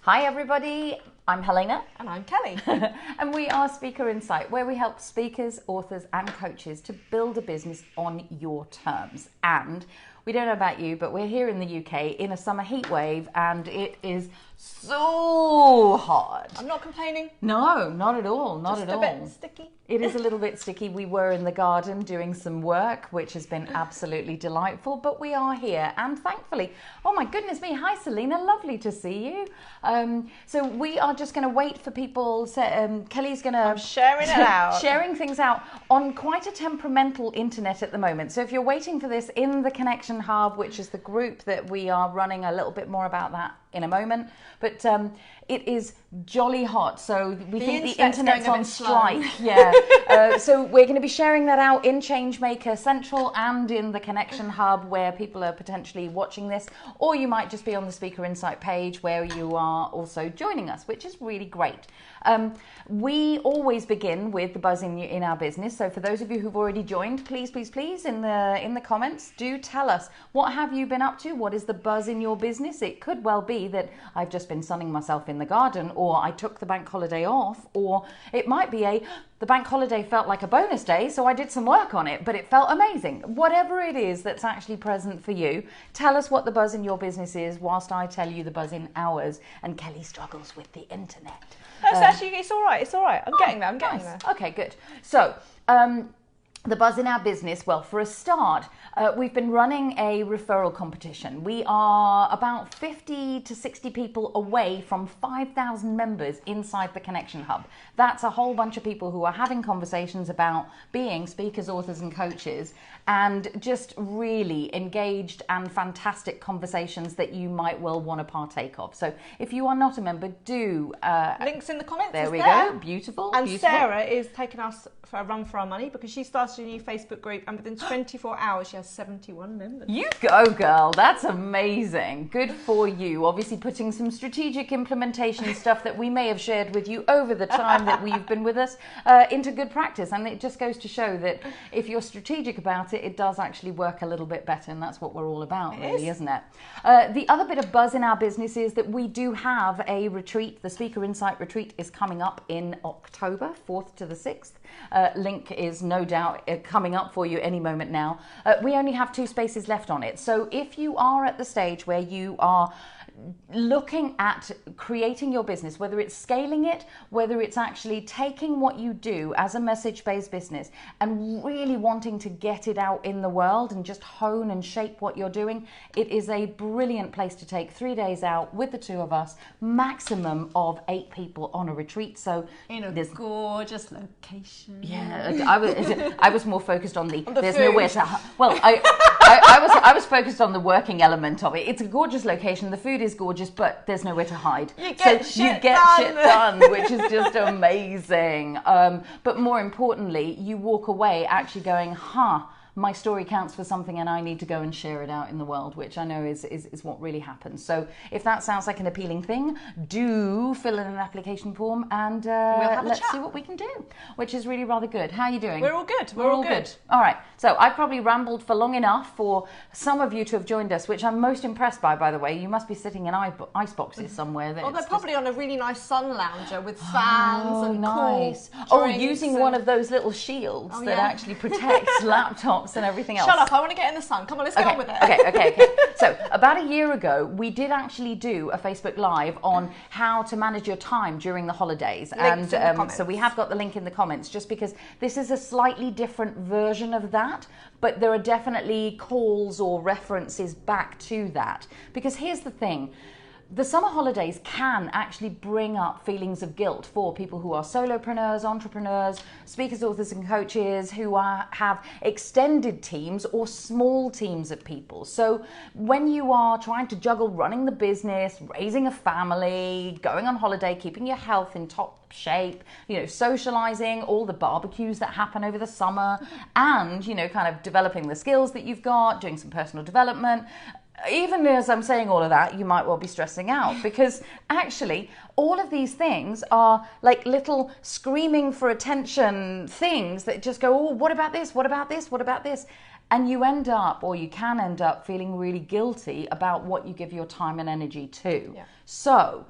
Hi everybody, I'm Helena. And I'm Kelly. And we are Speaker Insight, where we help speakers, authors and coaches to build a business on your terms. And we don't know about you, but we're here in the UK in a summer heat wave and it is so hot. I'm not complaining. No, not at all, not Just at all. a bit sticky. It is a little bit sticky. We were in the garden doing some work, which has been absolutely delightful, but we are here and thankfully, oh my goodness me, hi Selena, lovely to see you. So we are just going to wait for people. Kelly's going to... I'm sharing it out. Sharing things out on quite a temperamental internet at the moment. So if you're waiting for this in the Connection Hub, which is the group that we are running, a little bit more about that in a moment, but it is jolly hot, so we think the internet's on strike. Yeah, so we're going to be sharing that out in Changemaker Central and in the Connection Hub, where people are potentially watching this, or you might just be on the Speaker Insight page where you are also joining us, which is really great. We always begin with the buzz in our business. So for those of you who've already joined, please in the comments, do tell us, what have you been up to? What is the buzz in your business? It could well be that I've just been sunning myself in the garden, or I took the bank holiday off, or it might be the bank holiday felt like a bonus day, so I did some work on it, but it felt amazing. Whatever it is that's actually present for you, tell us what the buzz in your business is whilst I tell you the buzz in ours, and Kelly struggles with the internet. It's all right. I'm getting there. there. Okay, good. So, the buzz in our business, well, for a start, we've been running a referral competition. We are about 50 to 60 people away from 5,000 members inside the Connection Hub. That's a whole bunch of people who are having conversations about being speakers, authors and coaches, and just really engaged and fantastic conversations that you might well want to partake of. So if you are not a member, do... links in the comments. There we go. Beautiful. And beautiful. Sarah is taking us for a run for our money because she started a new Facebook group and within 24 hours she has 71 members. You go, girl. That's amazing. Good for you. Obviously putting some strategic implementation stuff that we may have shared with you over the time that we've been with us into good practice. And it just goes to show that if you're strategic about it, it does actually work a little bit better. And that's what we're all about, really, isn't it? The other bit of buzz in our business is that we do have a retreat. The Speaker Insight retreat is coming up in October, 4th to the 6th. Link is no doubt coming up for you any moment now. We only have 2 spaces left on it. So if you are at the stage where you are looking at creating your business, whether it's scaling it, whether it's actually taking what you do as a message-based business and really wanting to get it out in the world and just hone and shape what you're doing, it is a brilliant place to take 3 days out with the 2 of us, maximum of 8 people on a retreat. So in a gorgeous location. Yeah, I was more focused on the there's food. Nowhere to well, I was focused on the working element of it. It's a gorgeous location, the food is gorgeous, but there's nowhere to hide. You get shit done, which is just amazing. But more importantly, you walk away actually going, my story counts for something and I need to go and share it out in the world, which I know is what really happens. So if that sounds like an appealing thing, do fill in an application form and let's see what we can do, which is really rather good. How are you doing? We're all good. We're all good. All right. So I've probably rambled for long enough for some of you to have joined us, which I'm most impressed by the way. You must be sitting in ice boxes somewhere. Well, they're probably on a really nice sun lounger with fans and nice. Cool using one of those little shields that actually protects laptops and everything else. Shut up, I want to get in the sun. Come on, let's get on with it. Okay. So about a year ago, we did actually do a Facebook Live on how to manage your time during the holidays. So we have got the link in the comments, just because this is a slightly different version of that, but there are definitely calls or references back to that. Because here's the thing. The summer holidays can actually bring up feelings of guilt for people who are solopreneurs, entrepreneurs, speakers, authors and coaches who have extended teams or small teams of people. So when you are trying to juggle running the business, raising a family, going on holiday, keeping your health in top shape, socializing, all the barbecues that happen over the summer, and, kind of developing the skills that you've got, doing some personal development, even as I'm saying all of that, you might well be stressing out, because actually all of these things are like little screaming for attention things that just go, oh, what about this? What about this? What about this? And you end up, or you can end up, feeling really guilty about what you give your time and energy to. Yeah. So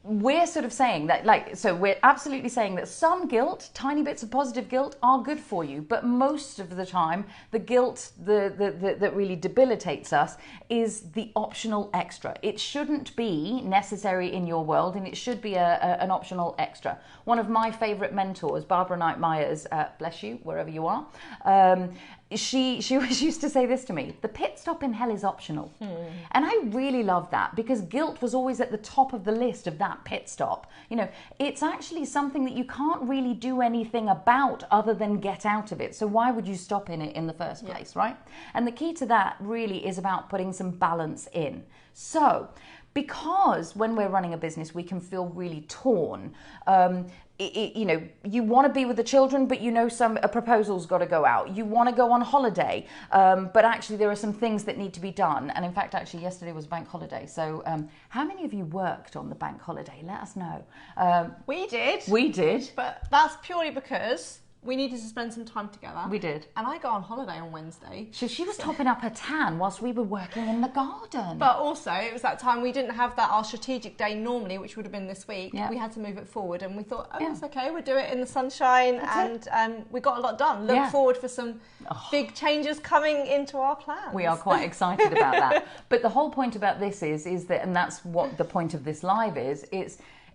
we're sort of saying that, like, so we're absolutely saying that some guilt, tiny bits of positive guilt, are good for you, but most of the time, the guilt that really debilitates us is the optional extra. It shouldn't be necessary in your world, and it should be an optional extra. One of my favourite mentors, Barbara Knight Myers, bless you, wherever you are, she always used to say this to me: the pit stop in hell is optional. And I really love that, because guilt was always at the top of the list of that pit stop. You know, it's actually something that you can't really do anything about other than get out of it. So why would you stop in it in the first place, right? And the key to that really is about putting some balance in. So, because when we're running a business, we can feel really torn. You know, you want to be with the children, but you know a proposal's got to go out. You want to go on holiday, but actually there are some things that need to be done. And in fact, actually yesterday was bank holiday. So how many of you worked on the bank holiday? Let us know. We did. We did. But that's purely because we needed to spend some time together. We did. And I go on holiday on Wednesday. So she was topping up her tan whilst we were working in the garden. But also, it was that time we didn't have our strategic day normally, which would have been this week. Yeah. We had to move it forward, and we thought, that's okay, we'll do it in the sunshine. And we got a lot done. Look forward for some big changes coming into our plans. We are quite excited about that. But the whole point about this is that, and that's what the point of this live is,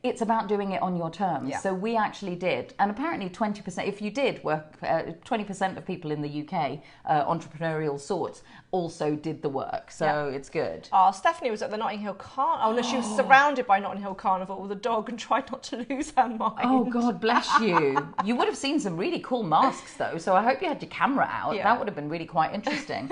it's about doing it on your terms. Yeah. So we actually did. And apparently 20%, if you did work, 20% of people in the UK, entrepreneurial sorts, also did the work. So it's good. Stephanie was at the Notting Hill Carnival. Oh no, she was surrounded by Notting Hill Carnival with a dog and tried not to lose her mind. Oh God, bless you. You would have seen some really cool masks though. So I hope you had your camera out. Yeah. That would have been really quite interesting.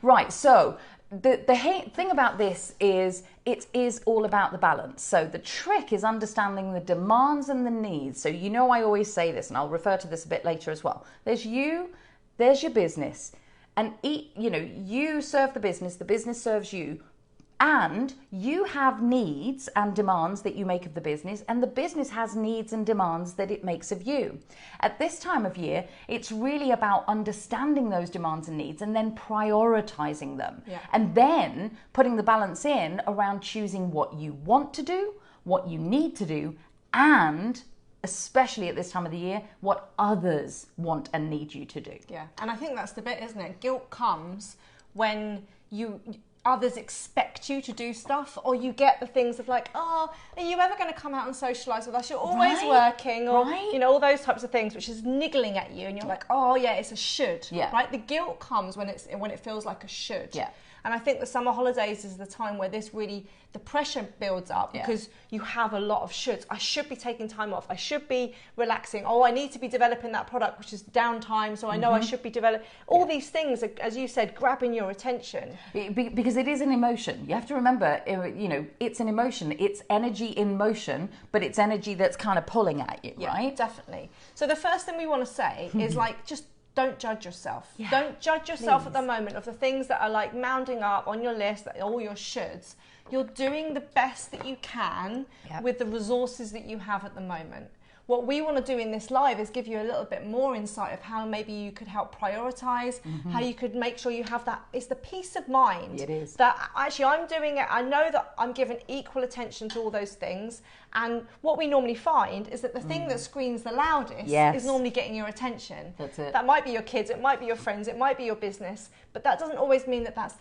Right, so the thing about this is it is all about the balance. So the trick is understanding the demands and the needs. So you know I always say this, and I'll refer to this a bit later as well. There's you, there's your business, and you serve the business serves you. And you have needs and demands that you make of the business, and the business has needs and demands that it makes of you. At this time of year, it's really about understanding those demands and needs and then prioritizing them. Yeah. And then putting the balance in around choosing what you want to do, what you need to do, and especially at this time of the year, what others want and need you to do. Yeah, and I think that's the bit, isn't it? Guilt comes when others expect you to do stuff, or you get the things of like, are you ever going to come out and socialise with us? You're always working, or all those types of things, which is niggling at you, and you're like, oh yeah, it's a should. Yeah. Right? The guilt comes when it feels like a should. Yeah. And I think the summer holidays is the time where the pressure builds up because you have a lot of shoulds. I should be taking time off. I should be relaxing. Oh, I need to be developing that product, which is downtime. So I know I should be developing. All these things, as you said, grabbing your attention. Because it is an emotion. You have to remember, it's an emotion. It's energy in motion, but it's energy that's kind of pulling at you, right? Definitely. So the first thing we want to say is just don't judge yourself. Yeah, don't judge yourself at the moment of the things that are like mounding up on your list, all your shoulds. You're doing the best that you can with the resources that you have at the moment. What we want to do in this live is give you a little bit more insight of how maybe you could help prioritise, how you could make sure you have that. It's the peace of mind. It is. That actually I'm doing it. I know that I'm giving equal attention to all those things. And what we normally find is that the thing that screams the loudest is normally getting your attention. That's it. That might be your kids, it might be your friends, it might be your business, but that doesn't always mean that that's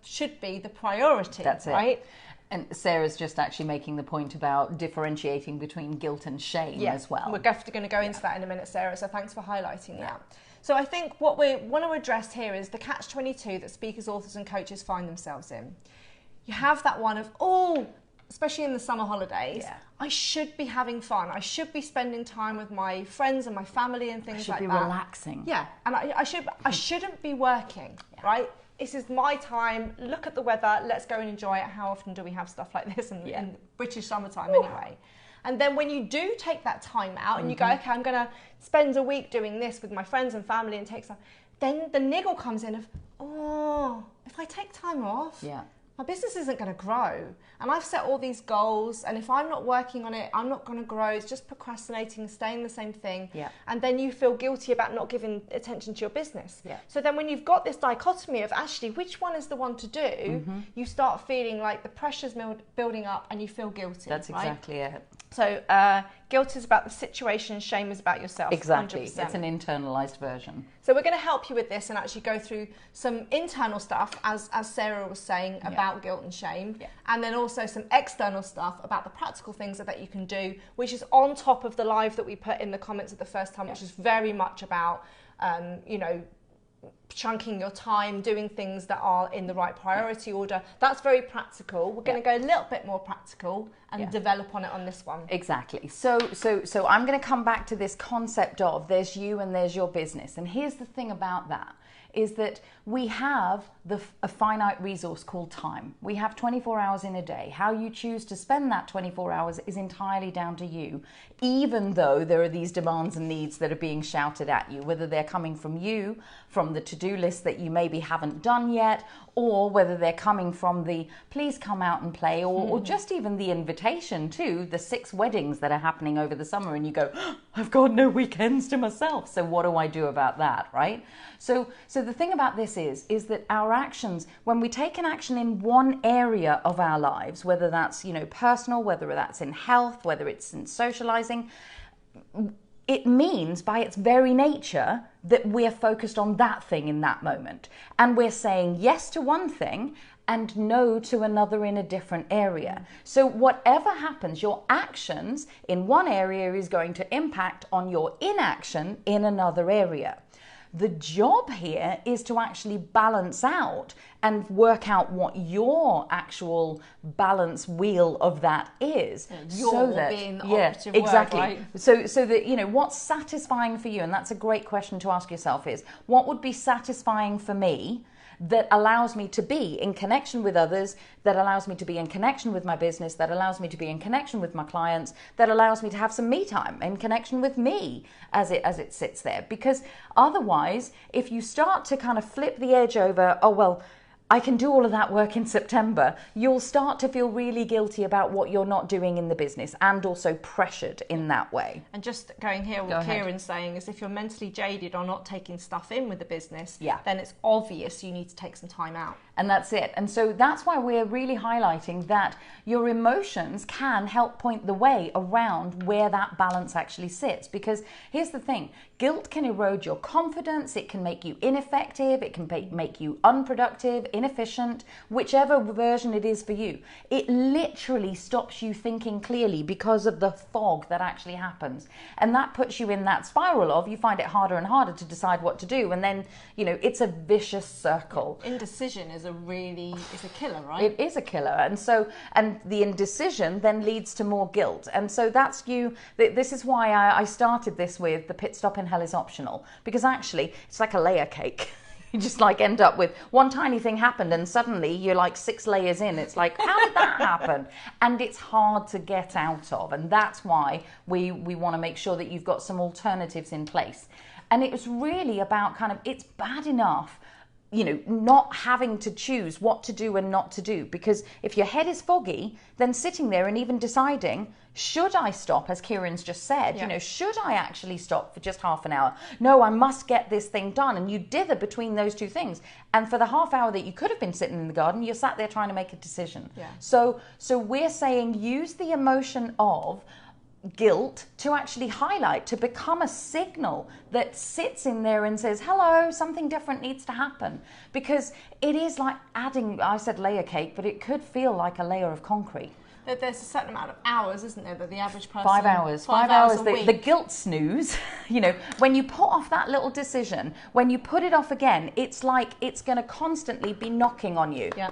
should be the priority. That's right? And Sarah's just actually making the point about differentiating between guilt and shame as well. We're definitely going to go into that in a minute, Sarah, so thanks for highlighting that. So I think what we want to address here is the catch-22 that speakers, authors and coaches find themselves in. You have that one of, especially in the summer holidays, I should be having fun. I should be spending time with my friends and my family and things like that. I should be relaxing. Yeah, and I shouldn't be working, right? This is my time. Look at the weather. Let's go and enjoy it. How often do we have stuff like this in British summertime anyway? And then when you do take that time out and you go, okay, I'm going to spend a week doing this with my friends and family and take some, then the niggle comes in of, if I take time off, my business isn't going to grow. And I've set all these goals, and if I'm not working on it, I'm not going to grow. It's just procrastinating, staying the same thing. Yeah. And then you feel guilty about not giving attention to your business. Yeah. So then when you've got this dichotomy of actually which one is the one to do, you start feeling like the pressure's building up and you feel guilty. That's exactly it. So guilt is about the situation, shame is about yourself. Exactly. 100%. It's an internalized version. So we're going to help you with this and actually go through some internal stuff, as Sarah was saying, about guilt and shame, and then also some external stuff about the practical things that you can do, which is on top of the live that we put in the comments at the first time, which is very much about, chunking your time, doing things that are in the right priority order. That's very practical. We're going to go a little bit more practical and develop on it on this one. Exactly. So I'm going to come back to this concept of there's you and there's your business. And here's the thing about that is that we have a finite resource called time. We have 24 hours in a day. How you choose to spend that 24 hours is entirely down to you, even though there are these demands and needs that are being shouted at you, whether they're coming from you, from the to-do list that you maybe haven't done yet, or whether they're coming from the please come out and play, or just even the invitation to the 6 weddings that are happening over the summer, and you go, oh, I've got no weekends to myself, so what do I do about that, right? So the thing about this is that our actions, when we take an action in one area of our lives, whether that's, personal, whether that's in health, whether it's in socializing, it means by its very nature that we're focused on that thing in that moment. And we're saying yes to one thing and no to another in a different area. So whatever happens, your actions in one area is going to impact on your inaction in another area. The job here is to actually balance out and work out what your actual balance wheel of that is. Being the operative exactly. word, right? So that, what's satisfying for you, and that's a great question to ask yourself, is what would be satisfying for me that allows me to be in connection with others, that allows me to be in connection with my business, that allows me to be in connection with my clients, that allows me to have some me time in connection with me as it sits there. Because otherwise, if you start to kind of flip the edge over, oh, well, I can do all of that work in September, you'll start to feel really guilty about what you're not doing in the business, and also pressured in that way. And just going here with Kieran saying is if you're mentally jaded or not taking stuff in with the business, then it's obvious you need to take some time out. And that's it. And so that's why we're really highlighting that your emotions can help point the way around where that balance actually sits. Because here's the thing, guilt can erode your confidence, it can make you ineffective, it can make you unproductive, inefficient, whichever version it is for you. It literally stops you thinking clearly because of the fog that actually happens. And that puts you in that spiral of you find it harder and harder to decide what to do. And then, it's a vicious circle. Indecision is a killer, right? It is a killer. And the indecision then leads to more guilt. And so that's this is why I started this with the pit stop in hell is optional, because actually it's like a layer cake. You just end up with one tiny thing happened and suddenly you're 6 layers in. It's like, how did that happen? And it's hard to get out of. And that's why we want to make sure that you've got some alternatives in place. And it was really about it's bad enough not having to choose what to do and not to do. Because if your head is foggy, then sitting there and even deciding, should I stop, as Kieran's just said, should I actually stop for just half an hour? No, I must get this thing done. And you dither between those two things. And for the half hour that you could have been sitting in the garden, you're sat there trying to make a decision. Yeah. So we're saying use the emotion of guilt to actually highlight, to become a signal that sits in there and says, hello, something different needs to happen. Because it is like adding, I said layer cake, but it could feel like a layer of concrete. There's a certain amount of hours, isn't there, that the average person... 5 hours. 5 hours, the guilt snooze. When you put off that little decision, when you put it off again, it's like it's going to constantly be knocking on you. Yeah.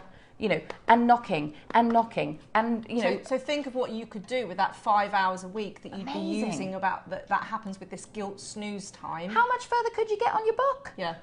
And knocking and knocking and So think of what you could do with that 5 hours a week that you'd be using about that happens with this guilt snooze time. How much further could you get on your book? Yeah.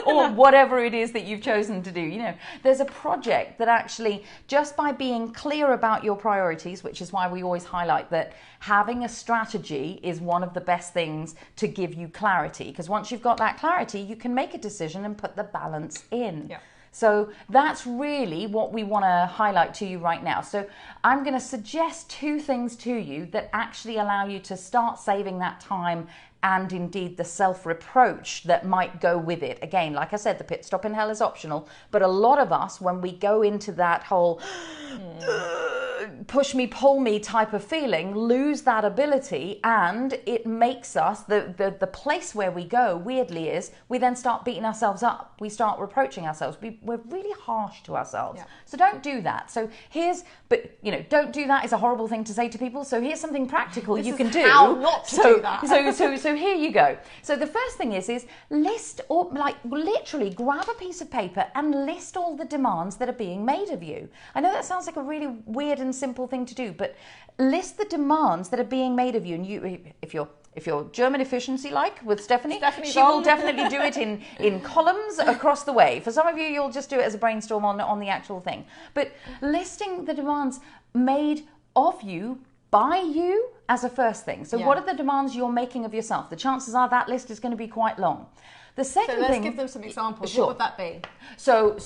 Or whatever it is that you've chosen to do. There's a project that actually, just by being clear about your priorities, which is why we always highlight that having a strategy is one of the best things to give you clarity. Because once you've got that clarity, you can make a decision and put the balance in. Yeah. So that's really what we want to highlight to you right now. So I'm going to suggest 2 things to you that actually allow you to start saving that time and indeed the self-reproach that might go with it. Again, like I said, the pit stop in hell is optional, but a lot of us, when we go into that whole push me, pull me type of feeling, lose that ability, and it makes us, the place where we go, weirdly, is we then start beating ourselves up. We start reproaching ourselves. We're really harsh to ourselves. Yeah. So don't do that. So don't do that is a horrible thing to say to people. So here's something practical you can do. How not to do that. So here you go. So the first thing is list, or like literally grab a piece of paper and list all the demands that are being made of you. I know that sounds like a really weird and simple thing to do, but list the demands that are being made of you. And you, if you're German efficiency like with Stephanie, she will definitely do it in columns across the way. For some of you, you'll just do it as a brainstorm on the actual thing. But listing the demands made of you by you as a first thing. So what are the demands you're making of yourself? The chances are that list is going to be quite long. The second let's thing, give them some examples. Sure. What would that be? So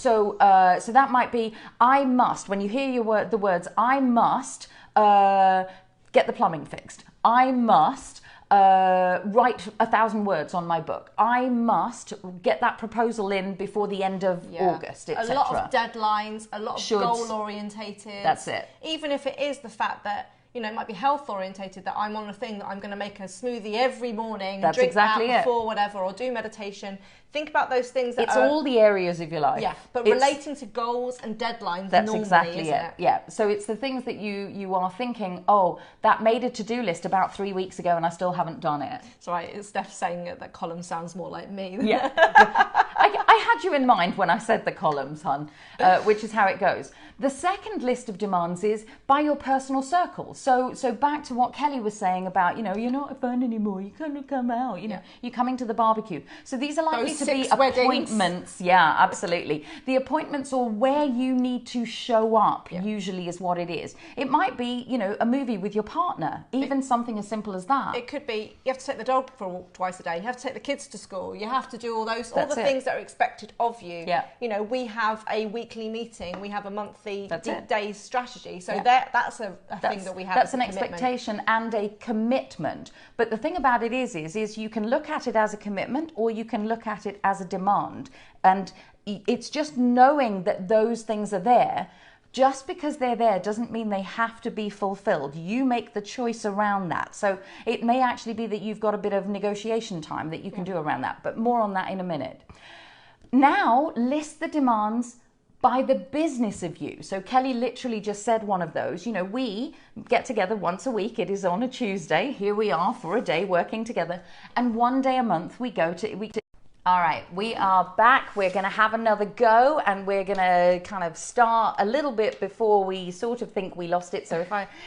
that might be, I must. When you hear the words, I must get the plumbing fixed. I must write 1,000 words on my book. I must get that proposal in before the end of August, etc. A lot of deadlines, a lot of goal orientated. That's it. Even if it is the fact that, it might be health orientated, that I'm on a thing that I'm going to make a smoothie every morning, That's drink exactly that before whatever, or do meditation. Think about those things that it's all the areas of your life. Yeah, but relating to goals and deadlines. That's normally, exactly isn't it? Yeah. So it's the things that you are thinking, oh, that made a to-do list about 3 weeks ago and I still haven't done it. So it's Steph saying that column sounds more like me. Yeah. I had you in mind when I said the columns, hon, which is how it goes. The second list of demands is by your personal circle. So back to what Kelly was saying about, you're not fun anymore. You can't come out. You're coming to the barbecue. So these are likely to be appointments. Yeah, absolutely. The appointments or where you need to show up usually is what it is. It might be, a movie with your partner, even something as simple as that. It could be you have to take the dog for a walk twice a day. You have to take the kids to school. You have to do all the things that are expected of you. Yeah. We have a weekly meeting. We have a monthly deep days strategy. So that's a thing that we have. That's an expectation and a commitment. But the thing about it is you can look at it as a commitment or you can look at it as a demand. And it's just knowing that those things are there. Just because they're there doesn't mean they have to be fulfilled. You make the choice around that. So it may actually be that you've got a bit of negotiation time that you can do around that. But more on that in a minute. Now, list the demands by the business of you. So Kelly literally just said one of those. We get together once a week. It is on a Tuesday. Here we are for a day working together. And one day a month we go to... All right, we are back. We're going to have another go and we're going to kind of start a little bit before we sort of think we lost it. So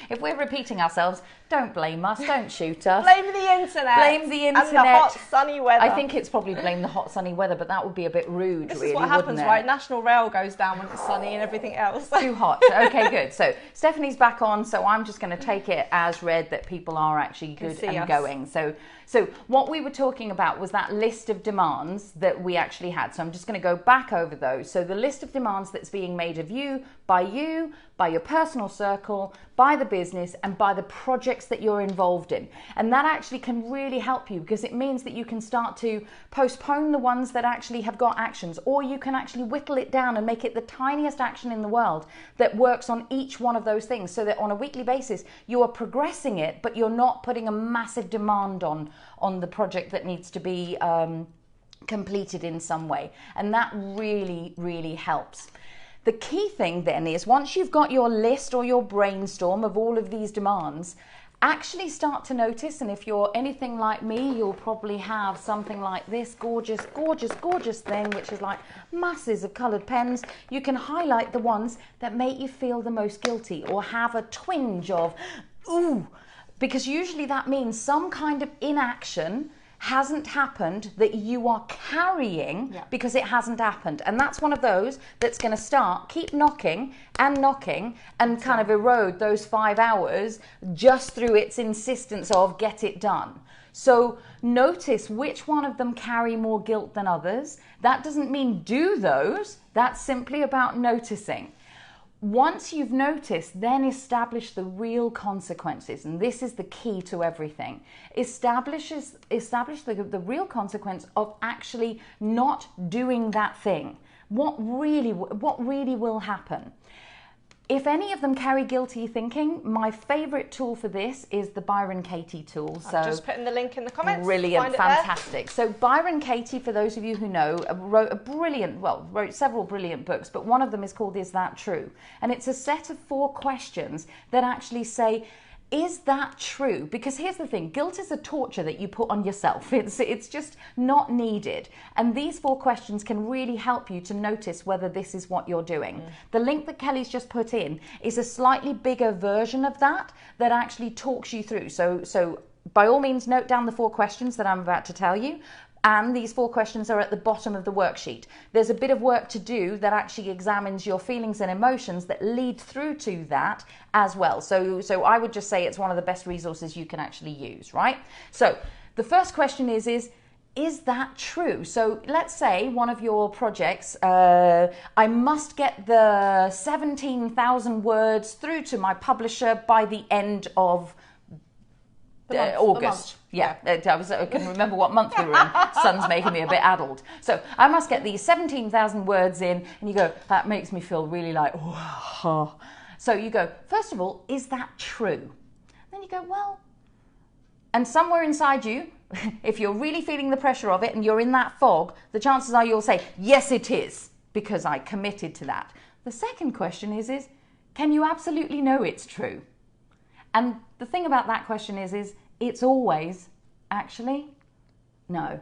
if we're repeating ourselves, don't blame us, don't shoot us. Blame the internet. Blame the internet. And the hot sunny weather. I think it's probably blame the hot sunny weather, but that would be a bit rude, this really, is what happens, wouldn't it? right? National Rail goes down when it's sunny and everything else. Too hot. Okay, good. So Stephanie's back on, so I'm just going to take it as read that people are actually good and going. So what we were talking about was that list of demands that we actually had. So I'm just going to go back over those. So the list of demands that's being made of you, by your personal circle, by the business, and by the projects that you're involved in. And that actually can really help you because it means that you can start to postpone the ones that actually have got actions, or you can actually whittle it down and make it the tiniest action in the world that works on each one of those things, so that on a weekly basis you are progressing it, but you're not putting a massive demand on the project that needs to be completed in some way. And that really, really helps. The key thing then is once you've got your list or your brainstorm of all of these demands, actually start to notice, and if you're anything like me, you'll probably have something like this gorgeous, gorgeous, gorgeous thing, which is like masses of coloured pens. You can highlight the ones that make you feel the most guilty or have a twinge of, ooh, because usually that means some kind of inaction hasn't happened that you are carrying because it hasn't happened. And that's one of those that's going to keep knocking and kind of erode those 5 hours just through its insistence of get it done. So notice which one of them carry more guilt than others. That doesn't mean do those. That's simply about noticing. Once you've noticed, then establish the real consequences. And this is the key to everything. Establish the real consequence of actually not doing that thing. What really will happen? If any of them carry guilty thinking, my favourite tool for this is the Byron Katie tool. So I'm just putting the link in the comments. Brilliant, fantastic. So Byron Katie, for those of you who know, wrote several brilliant books, but one of them is called Is That True? And it's a set of 4 questions that actually say, is that true? Because here's the thing, guilt is a torture that you put on yourself. It's just not needed. And these 4 questions can really help you to notice whether this is what you're doing. The link that Kelly's just put in is a slightly bigger version of that actually talks you through. So by all means, note down the 4 questions that I'm about to tell you. And these 4 questions are at the bottom of the worksheet. There's a bit of work to do that actually examines your feelings and emotions that lead through to that as well. So I would just say it's one of the best resources you can actually use, right? So the first question is that true? So let's say one of your projects, I must get the 17,000 words through to my publisher by the end of August. Yeah, I can remember what month we were in. Sun's making me a bit addled. So I must get these 17,000 words in, and you go, that makes me feel really like, oh. So you go, first of all, is that true? Then you go, well, and somewhere inside you, if you're really feeling the pressure of it and you're in that fog, the chances are you'll say, yes, it is, because I committed to that. The second question is can you absolutely know it's true? And the thing about that question is it's always actually no.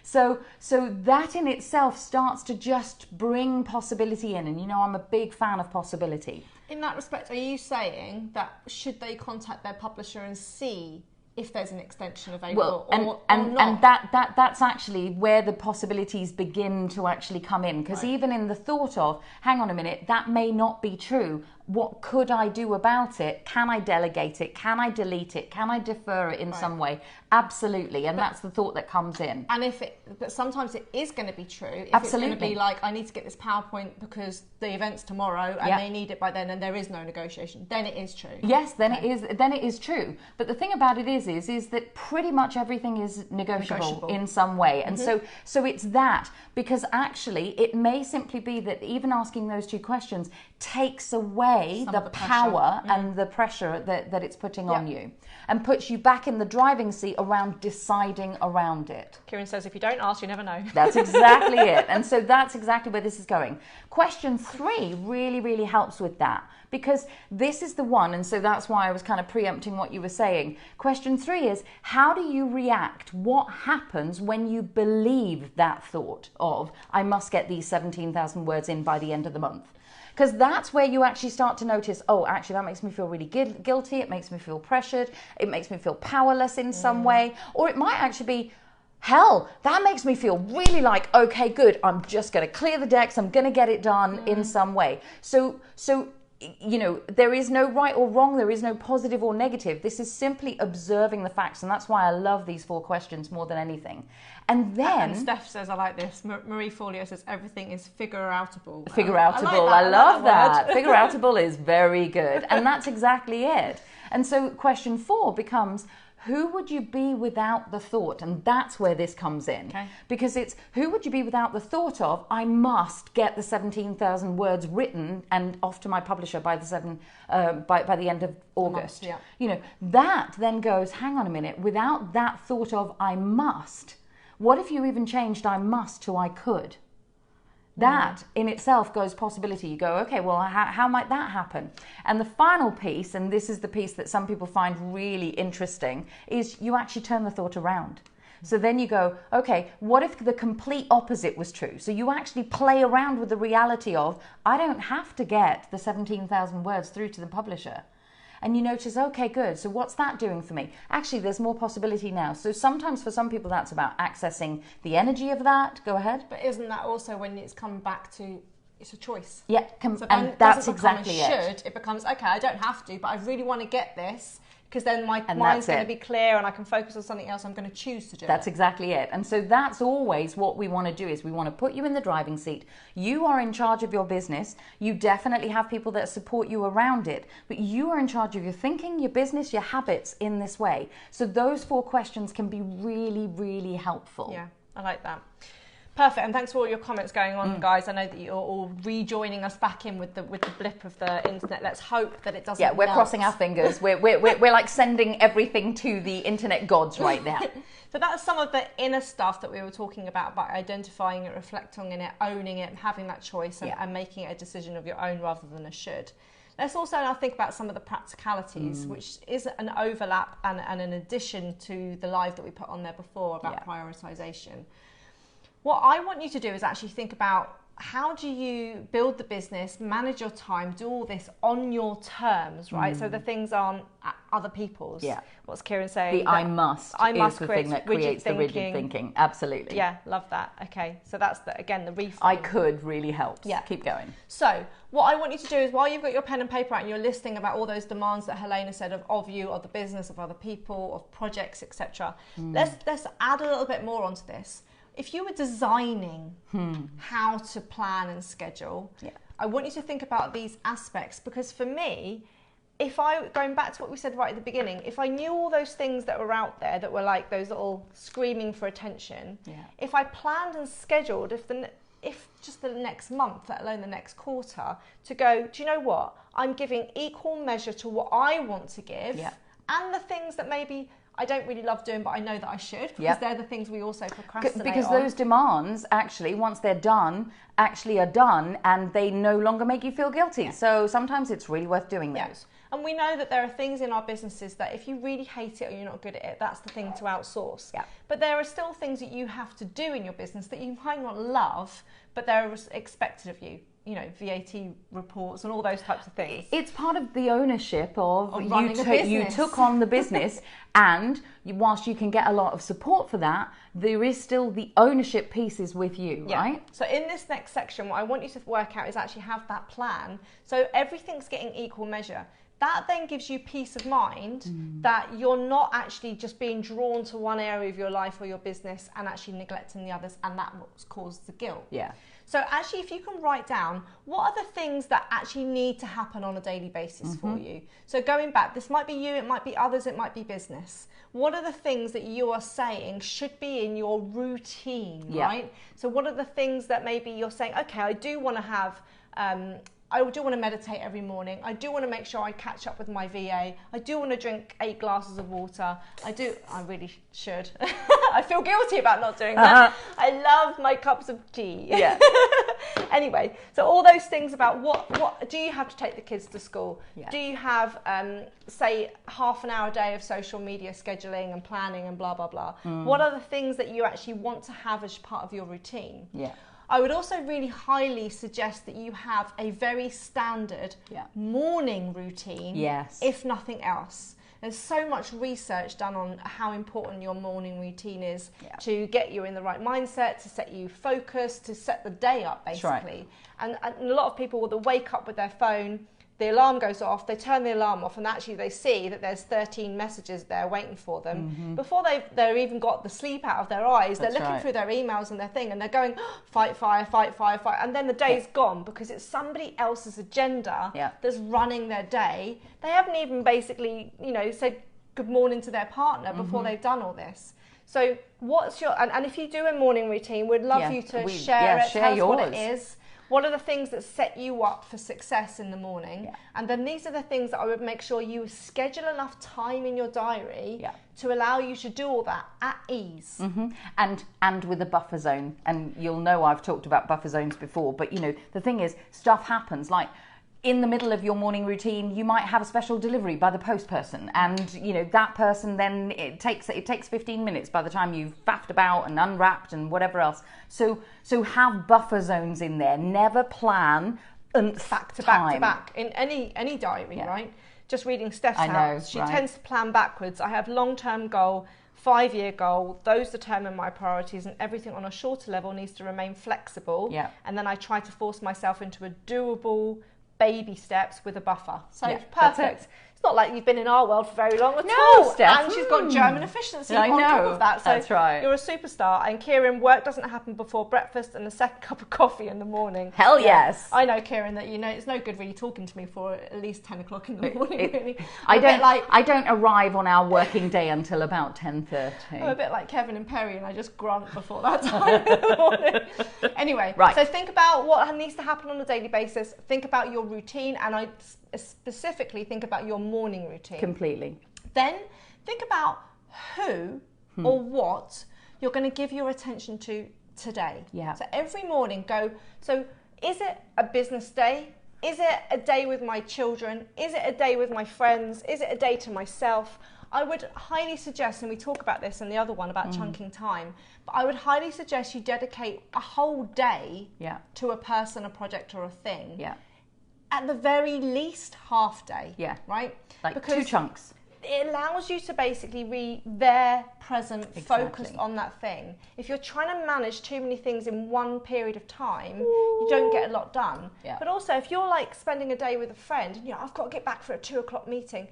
So that in itself starts to just bring possibility in. And I'm a big fan of possibility. In that respect, are you saying that should they contact their publisher and see if there's an extension available or not? And that's actually where the possibilities begin to actually come in. Because even in the thought of, hang on a minute, that may not be true. What could I do about it? Can I delegate it? Can I delete it? Can I defer it in some way? Absolutely. And that's the thought that comes in. And but sometimes it is going to be true. If Absolutely. It's going to be like, I need to get this PowerPoint because the event's tomorrow and they need it by then and there is no negotiation, then it is true. Yes, then it is true. But the thing about it is that pretty much everything is negotiable in some way. And so it's that, because actually it may simply be that even asking those 2 questions takes away the power and the pressure that it's putting on you, and puts you back in the driving seat around deciding around it. Kieran says, if you don't ask, you never know. That's exactly it. And so that's exactly where this is going. Question 3 really, really helps with that, because this is the one, and so that's why I was kind of preempting what you were saying. Question 3 is, how do you react? What happens when you believe that thought of, I must get these 17,000 words in by the end of the month? Because that's where you actually start to notice, oh, actually, that makes me feel really guilty. It makes me feel pressured. It makes me feel powerless in some way. Or it might actually be, hell, that makes me feel really like, okay, good. I'm just going to clear the decks. I'm going to get it done in some way. So there is no right or wrong. There is no positive or negative. This is simply observing the facts. And that's why I love these 4 questions more than anything. And then... And Steph says, I like this. Marie Folio says, everything is figure-outable. Figure-outable. I love that. Figure-outable is very good. And that's exactly it. And so question 4 becomes, who would you be without the thought? And that's where this comes in. Okay. Because it's, who would you be without the thought of, I must get the 17,000 words written and off to my publisher by the end of August. That then goes, hang on a minute, without that thought of I must, what if you even changed I must to I could? That in itself goes possibility. You go, okay, well, how might that happen? And the final piece, and this is the piece that some people find really interesting, is you actually turn the thought around. So then you go, okay, what if the complete opposite was true? So you actually play around with the reality of, I don't have to get the 17,000 words through to the publisher. and you notice, okay, good, so what's that doing for me? Actually, there's more possibility now. So sometimes for some people that's about accessing the energy of that. Go ahead. But isn't that also when it's come back to, it's a choice? Yeah, so and that's exactly it. It becomes, okay, I don't have to, but I really want to get this, because then my mind's going to be clear and I can focus on something else. I'm going to choose to do That's exactly it. And so that's always what we want to do, is we want to put you in the driving seat. You are in charge of your business. You definitely have people that support you around it, but you are in charge of your thinking, your business, your habits in this way. So those 4 questions can be really, really helpful. Yeah, I like that. Perfect, and thanks for all your comments going on, guys. I know that you're all rejoining us back in with the blip of the internet. Let's hope that it doesn't. Yeah, we're crossing our fingers. We're like sending everything to the internet gods right now. So that's some of the inner stuff that we were talking about identifying it, reflecting on it, owning it, having that choice, and making it a decision of your own rather than a should. Let's also now think about some of the practicalities, which is an overlap and an addition to the live that we put on there before about prioritization. What I want you to do is actually think about, how do you build the business, manage your time, do all this on your terms, right? So the things aren't other people's. Yeah. What's Kieran saying? The I must is the thing that creates the rigid thinking. Absolutely. Yeah, love that. Okay, so that's, again, the reframe. I could really helps. Yeah. Keep going. So what I want you to do is, while you've got your pen and paper out and you're listing about all those demands that Helena said of you, of the business, of other people, of projects, etc., let's add a little bit more onto this. If you were designing how to plan and schedule, I want you to think about these aspects, because for me, going back to what we said right at the beginning, if I knew all those things that were out there that were like those little screaming for attention, if I planned and scheduled, if just the next month, let alone the next quarter, to go, do you know what? I'm giving equal measure to what I want to give, and the things that maybe I don't really love doing, but I know that I should, because they're the things we also procrastinate because those demands, actually, once they're done, actually are done, and they no longer make you feel guilty. So sometimes it's really worth doing those. And we know that there are things in our businesses that if you really hate it or you're not good at it, that's the thing to outsource. But there are still things that you have to do in your business that you might not love, but they're expected of you. You know, VAT reports and all those types of things. It's part of the ownership of you took on the business, and whilst you can get a lot of support for that, there is still the ownership pieces with you, right? So in this next section, what I want you to work out is actually have that plan. So everything's getting equal measure. That then gives you peace of mind that you're not actually just being drawn to one area of your life or your business and actually neglecting the others, and that what's caused the guilt. So actually, if you can write down, what are the things that actually need to happen on a daily basis for you? So going back, this might be you, it might be others, it might be business. What are the things that you are saying should be in your routine, right? So what are the things that maybe you're saying, okay, I do want to have... I do want to meditate every morning. I do want to make sure I catch up with my VA. I do want to drink 8 glasses of water. I really should. I feel guilty about not doing that. I love my cups of tea. Anyway, so all those things about what do you have to take the kids to school? Do you have, say, half an hour a day of social media scheduling and planning and blah, blah, blah? What are the things that you actually want to have as part of your routine? I would also really highly suggest that you have a very standard morning routine, if nothing else. There's so much research done on how important your morning routine is to get you in the right mindset, to set you focused, to set the day up, basically. And a lot of people will wake up with their phone, the alarm goes off, they turn the alarm off, and actually they see that there's 13 messages there waiting for them. Before they've even got the sleep out of their eyes, they're looking through their emails and their thing, and they're going, fight fire, fight fire, fight, and then the day's gone because it's somebody else's agenda that's running their day. They haven't even basically, said good morning to their partner before they've done all this. So what's your, and if you do a morning routine, we'd love you to share it, tell us what it is. What are the things that set you up for success in the morning? And then these are the things that I would make sure you schedule enough time in your diary to allow you to do all that at ease. And with a buffer zone. And you'll know I've talked about buffer zones before, but the thing is, stuff happens. Like, in the middle of your morning routine, you might have a special delivery by the post person, and that person then it takes 15 minutes by the time you've faffed about and unwrapped and whatever else. So have buffer zones in there. Never plan back to back to back in any diary, right? just reading Steph's house. She tends to plan backwards. I have long-term goal, 5-year goal. Those determine my priorities, and everything on a shorter level needs to remain flexible. Yeah. And then I try to force myself into a doable baby steps with a buffer. So Yeah, perfect. It's not like you've been in our world for very long at No, all. Steph. And she's got German efficiency I on know. top of that. So That's right. you're a superstar. And Kieran, work doesn't happen before breakfast and a second cup of coffee in the morning. Hell yes. I know, Kieran, that it's no good really talking to me for at least 10 o'clock in the morning. Really. I don't arrive on our working day until about 10:30. I'm a bit like Kevin and Perry, and I just grunt before that time in the morning. Anyway, right. So think about what needs to happen on a daily basis. Think about your routine, and I specifically think about your morning routine. Completely. Then think about who or what you're going to give your attention to today. Yeah. So every morning so is it a business day? Is it a day with my children? Is it a day with my friends? Is it a day to myself? I would highly suggest, and we talk about this in the other one about chunking time, but I would highly suggest you dedicate a whole day to a person, a project, or a thing. Yeah. At the very least, half day. Yeah. Right? Like because 2 chunks. It allows you to basically be there, present, focused on that thing. If you're trying to manage too many things in one period of time, you don't get a lot done. Yeah. But also, if you're like spending a day with a friend, and I've got to get back for a 2 o'clock meeting,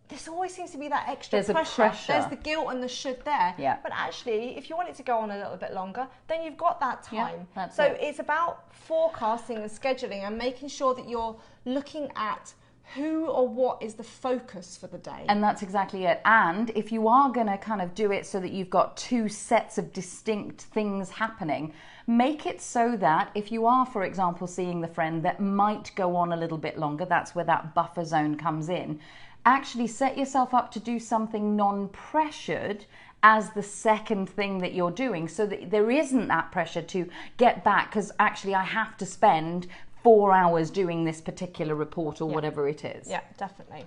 there always seems to be that extra pressure. There's the guilt and the should there. Yeah. But actually, if you want it to go on a little bit longer, then you've got that time. Yeah, it's about forecasting and scheduling and making sure that you're looking at who or what is the focus for the day. And that's exactly it. And if you are going to kind of do it so that you've got 2 sets of distinct things happening, make it so that if you are, for example, seeing the friend that might go on a little bit longer, that's where that buffer zone comes in. Actually set yourself up to do something non-pressured as the second thing that you're doing, so that there isn't that pressure to get back, because actually I have to spend 4 hours doing this particular report or whatever it is. Yeah, definitely.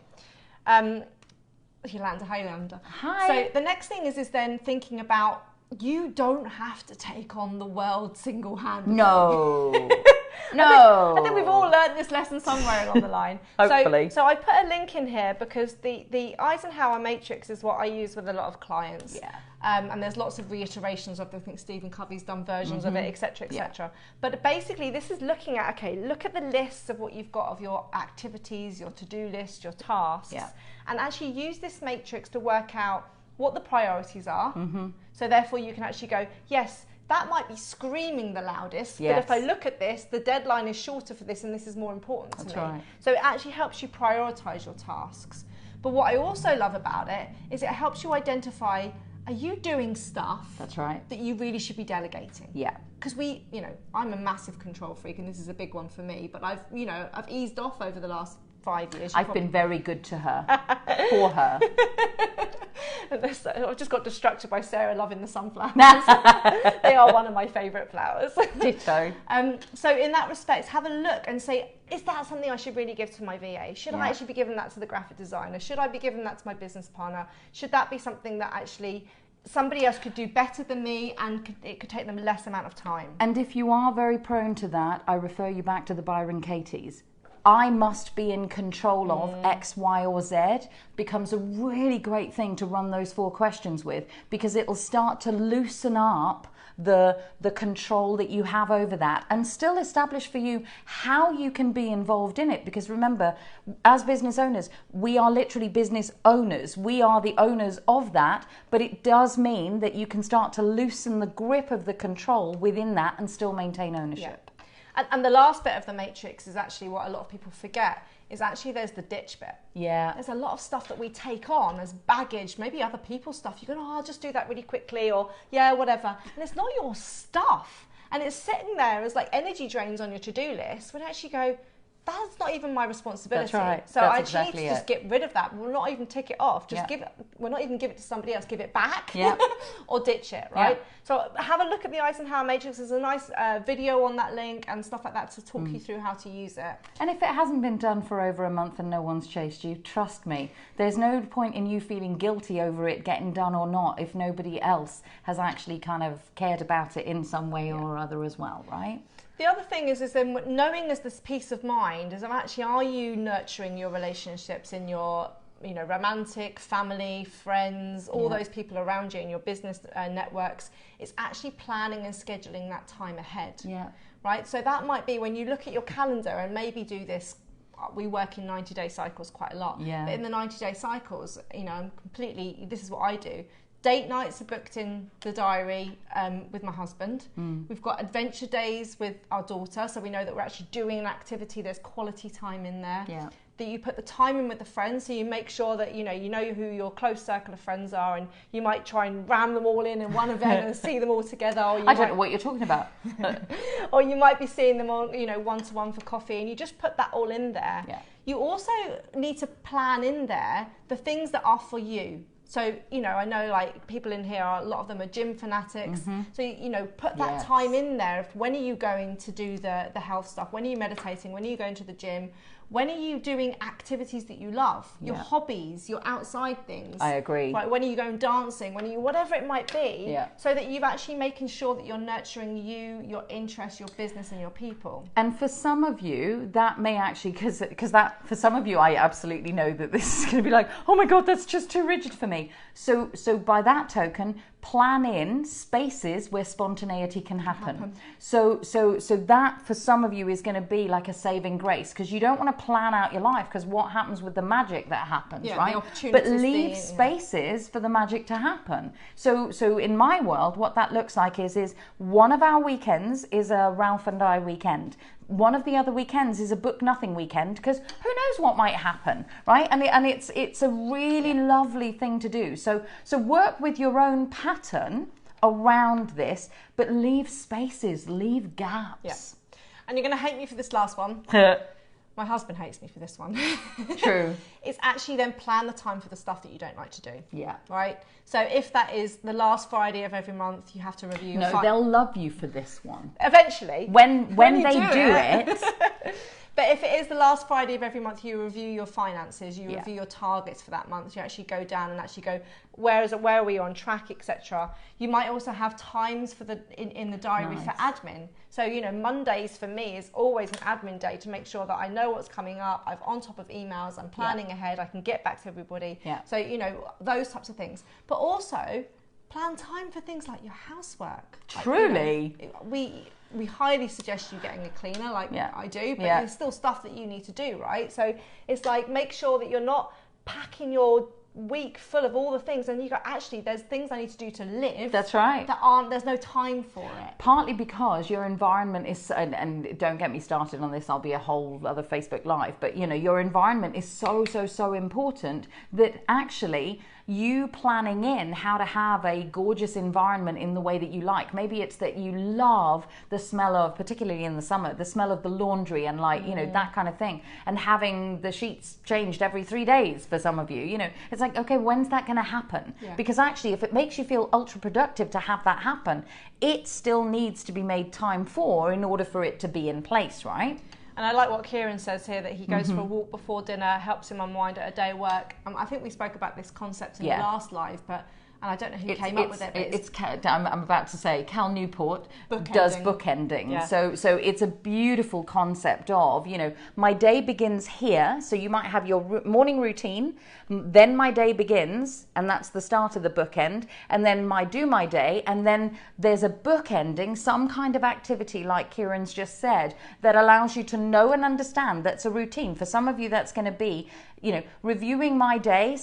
Yolanda, hi Yolanda. Hi. So the next thing is then thinking about, you don't have to take on the world single-handedly. No. No. I think we've all learned this lesson somewhere along the line. Hopefully. So I put a link in here because the Eisenhower matrix is what I use with a lot of clients. Yeah. And there's lots of reiterations of it. I think Stephen Covey's done versions of it, etc., etc. But basically, this is looking at, look at the lists of what you've got of your activities, your to-do list, your tasks, and actually use this matrix to work out what the priorities are. So therefore, you can actually go, yes, that might be screaming the loudest, but if I look at this, the deadline is shorter for this and this is more important to me. Right. So it actually helps you prioritise your tasks. But what I also love about it is it helps you identify, are you doing stuff that you really should be delegating? Yeah. Because I'm a massive control freak, and this is a big one for me, but I've eased off over the last 5 years. I've been very good to her, for her. I've just got distracted by Sarah loving the sunflowers. They are one of my favourite flowers. Ditto. So in that respect, have a look and say, is that something I should really give to my VA? Should I actually be giving that to the graphic designer? Should I be giving that to my business partner? Should that be something that actually somebody else could do better than me, and it could take them less amount of time? And if you are very prone to that, I refer you back to the Byron Katie's. I must be in control of X, Y, or Z becomes a really great thing to run those 4 questions with, because it'll start to loosen up the control that you have over that, and still establish for you how you can be involved in it. Because remember, as business owners, we are literally business owners. We are the owners of that, but it does mean that you can start to loosen the grip of the control within that and still maintain ownership. And the last bit of the matrix is actually what a lot of people forget, is actually there's the ditch bit. Yeah. There's a lot of stuff that we take on as baggage, maybe other people's stuff. You go, I'll just do that really quickly, or whatever. And it's not your stuff. And it's sitting there as like energy drains on your to-do list, when actually go, that's not even my responsibility. That's right. So That's I exactly need to just get rid of that. We'll not even tick it off. Just we'll not even give it to somebody else. Give it back or ditch it, right? Yeah. So have a look at the Eisenhower Matrix. There's a nice video on that link and stuff like that to talk you through how to use it. And if it hasn't been done for over a month and no one's chased you, trust me, there's no point in you feeling guilty over it getting done or not if nobody else has actually kind of cared about it in some way or other as well, right? The other thing is then knowing as this peace of mind is actually, are you nurturing your relationships in your, you know, romantic, family, friends, all those people around you in your business networks? It's actually planning and scheduling that time ahead. Yeah. Right? So that might be when you look at your calendar and maybe do this. We work in 90-day cycles quite a lot. Yeah. But in the 90-day cycles, you know, this is what I do. Date nights are booked in the diary with my husband. We've got adventure days with our daughter, so we know that we're actually doing an activity. There's quality time in there. Yeah. That you put the time in with the friends, so you make sure that you know who your close circle of friends are, and you might try and ram them all in one event and see them all together. Or I don't know what you're talking about. Or you might be seeing them on, you know, one-to-one for coffee, and you just put that all in there. Yeah. You also need to plan in there the things that are for you. So, you know, I know like people in here, a lot of them are gym fanatics. So, you know, put that time in there. When are you going to do the health stuff? When are you meditating? When are you going to the gym? When are you doing activities that you love? Your hobbies, your outside things. I agree. Right? When are you going dancing? When are you, whatever it might be. Yeah. So that you've actually making sure that you're nurturing you, your interests, your business and your people. And for some of you, that may actually, because that, for some of you, I absolutely know that this is going to be like, oh my God, that's just too rigid for me. So by that token, plan in spaces where spontaneity can happen. So that for some of you is going to be like a saving grace, because you don't want to plan out your life, because what happens with the magic that happens, right? But leave spaces for the magic to happen. So in my world, what that looks like is one of our weekends is a Ralph and I weekend. One of the other weekends is a book nothing weekend, because who knows what might happen, right? And it's a really lovely thing to do. So work with your own pattern around this, but leave spaces, leave gaps. Yeah. And you're going to hate me for this last one. My husband hates me for this one. True. It's actually then plan the time for the stuff that you don't like to do. Yeah. Right? So if that is the last Friday of every month, you have to review. No, they'll love you for this one. Eventually. When they do it. But if it is the last Friday of every month, you review your finances, you review your targets for that month. You actually go down and actually go, where are we on track, etc. You might also have times for in the diary for admin. So, you know, Mondays for me is always an admin day to make sure that I know what's coming up. I'm on top of emails. I'm planning ahead. I can get back to everybody. Yeah. So, you know, those types of things. But also plan time for things like your housework. Truly. Like, you know, we highly suggest you getting a cleaner, like I do, but there's still stuff that you need to do, right? So it's like, make sure that you're not packing your week full of all the things, and you go, actually, there's things I need to do to live. That's right. There's no time for it. Partly because your environment is, and don't get me started on this, I'll be a whole other Facebook Live, but you know, your environment is so important that actually you planning in how to have a gorgeous environment in the way that you like. Maybe it's that you love the smell of, particularly in the summer, the smell of the laundry and like, you know, that kind of thing. And having the sheets changed every 3 days for some of you, you know, it's like, okay, when's that going to happen? Yeah. Because actually, if it makes you feel ultra productive to have that happen, it still needs to be made time for in order for it to be in place, right? And I like what Kieran says here, that he goes for a walk before dinner, helps him unwind at a day work. I think we spoke about this concept in the last live, but and I don't know who came up with it. I'm about to say, Cal Newport does bookending. Yeah. So it's a beautiful concept of, you know, my day begins here. So you might have your morning routine, then my day begins, and that's the start of the bookend. And then my day, and then there's a bookending, some kind of activity like Kieran's just said, that allows you to know and understand that's a routine. For some of you, that's going to be, you know, reviewing my day,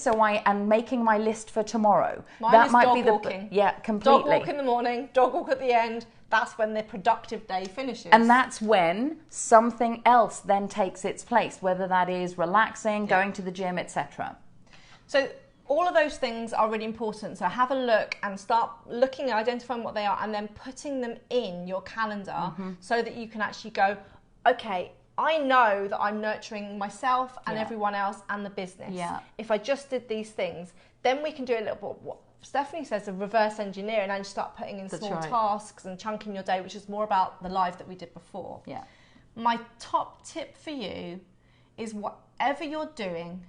and making my list for tomorrow. That might be walking. Yeah, completely. Dog walk in the morning, dog walk at the end. That's when the productive day finishes. And that's when something else then takes its place, whether that is relaxing, going to the gym, etc. So all of those things are really important. So have a look and start looking and identifying what they are, and then putting them in your calendar so that you can actually go, okay, I know that I'm nurturing myself and everyone else and the business. Yeah. If I just did these things, then we can do a little bit what Stephanie says, a reverse engineer, and then start putting in small tasks and chunking your day, which is more about the live that we did before. Yeah. My top tip for you is whatever you're doing,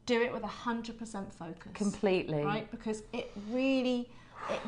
do it with 100% focus. Completely. Right? Because it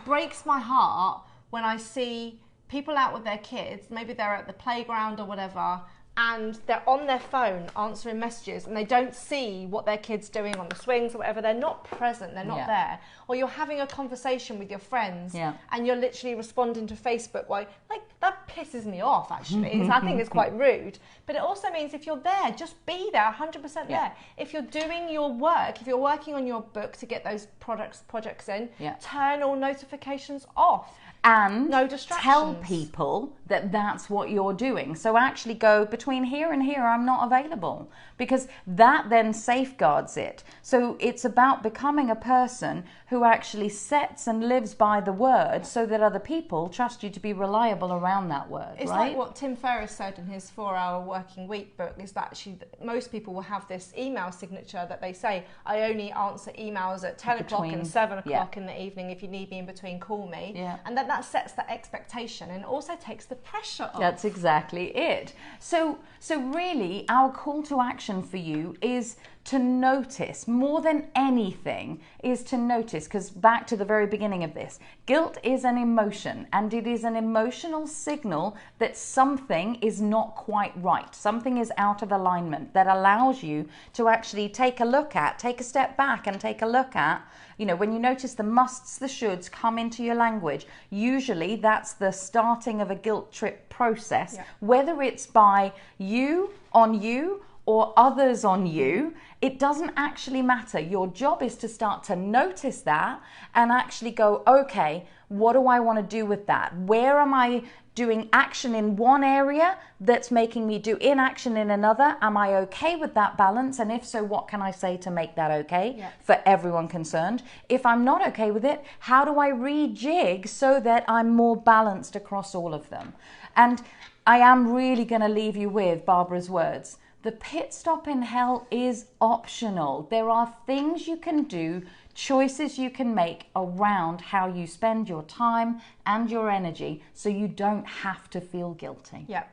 breaks my heart when I see people out with their kids, maybe they're at the playground or whatever, and they're on their phone answering messages and they don't see what their kid's doing on the swings or whatever. They're not present, they're not there. Or you're having a conversation with your friends and you're literally responding to Facebook while, like, that pisses me off actually. I think it's quite rude. But it also means if you're there, just be there 100% there. If you're doing your work, if you're working on your book to get those projects in, turn all notifications off. And no distractions. Tell people that that's what you're doing. So actually go between here and here, I'm not available, because that then safeguards it. So it's about becoming a person who actually sets and lives by the word so that other people trust you to be reliable around that word. It's right? like what Tim Ferriss said in his 4-Hour Working Week book, is that most people will have this email signature that they say, I only answer emails at 10 o'clock and 7 o'clock in the evening. If you need me in between, call me. And then that sets the expectation and also takes the pressure off. That's exactly it. So really, our call to action for you is to notice, more than anything, is to notice, because back to the very beginning of this, guilt is an emotion, and it is an emotional signal that something is not quite right. Something is out of alignment that allows you to actually take a step back and take a look at, you know, when you notice the musts, the shoulds come into your language, usually that's the starting of a guilt trip process, whether it's by you on you or others on you, it doesn't actually matter. Your job is to start to notice that and actually go, okay, what do I want to do with that? Where am I doing action in one area that's making me do inaction in another? Am I okay with that balance? And if so, what can I say to make that okay for everyone concerned? If I'm not okay with it, how do I rejig so that I'm more balanced across all of them? And I am really going to leave you with Barbara's words. The pit stop in hell is optional. There are things you can do, choices you can make around how you spend your time and your energy so you don't have to feel guilty. Yeah.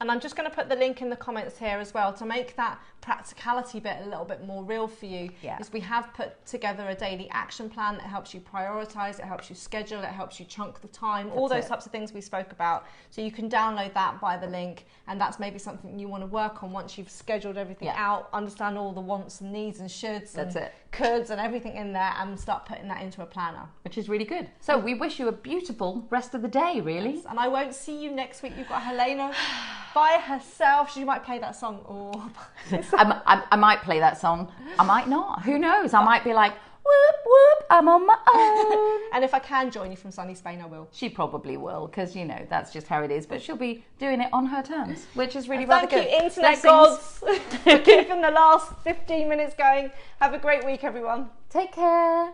And I'm just going to put the link in the comments here as well to make that practicality bit a little bit more real for you. Is we have put together a daily action plan that helps you prioritize, it helps you schedule, it helps you chunk the time, all those types of things we spoke about. So you can download that by the link, and that's maybe something you want to work on once you've scheduled everything out, understand all the wants and needs and shoulds and coulds and everything in there, and start putting that into a planner. Which is really good. So we wish you a beautiful rest of the day, really. Yes, and I won't see you next week. You've got Helena by herself. She might play that song. I might play that song. I might not. Who knows? I might be like, whoop, whoop, I'm on my own. And if I can join you from sunny Spain, I will. She probably will, because, you know, that's just how it is. But she'll be doing it on her terms, which is really rather good. Thank you, internet gods, for keeping the last 15 minutes going. Have a great week, everyone. Take care.